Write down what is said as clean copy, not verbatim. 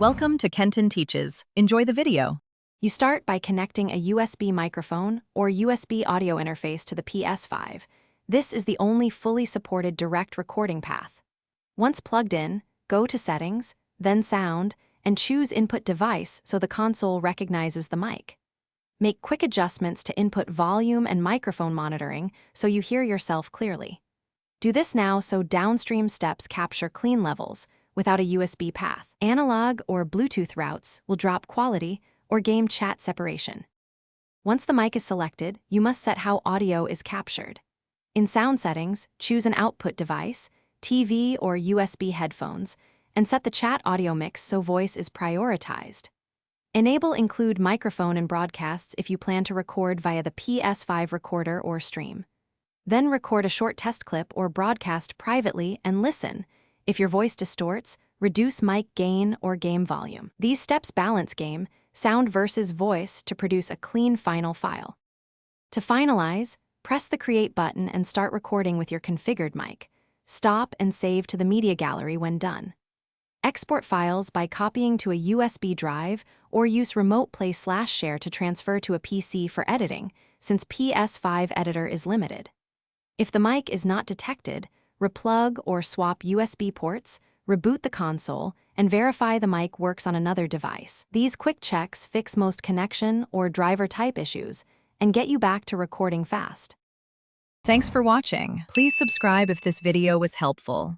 Welcome to Kenton Teaches. Enjoy the video. You start by connecting a USB microphone or USB audio interface to the PS5. This is the only fully supported direct recording path. Once plugged in, go to Settings, then Sound, and choose Input Device so the console recognizes the mic. Make quick adjustments to input volume and microphone monitoring so you hear yourself clearly. Do this now so downstream steps capture clean levels without a USB path. Analog or Bluetooth routes will drop quality or game chat separation. Once the mic is selected, you must set how audio is captured. In sound settings, choose an output device, TV or USB headphones, and set the chat audio mix so voice is prioritized. Enable include microphone in broadcasts if you plan to record via the PS5 recorder or stream. Then record a short test clip or broadcast privately and listen. If your voice distorts, reduce mic gain or game volume. These steps balance game, sound versus voice to produce a clean final file. To finalize, press the Create button and start recording with your configured mic. Stop and save to the media gallery when done. Export files by copying to a USB drive or use Remote Play/Share to transfer to a PC for editing, since PS5 editor is limited. If the mic is not detected, replug or swap USB ports, reboot the console, and verify the mic works on another device. These quick checks fix most connection or driver type issues and get you back to recording fast. Thanks for watching. Please subscribe if this video was helpful.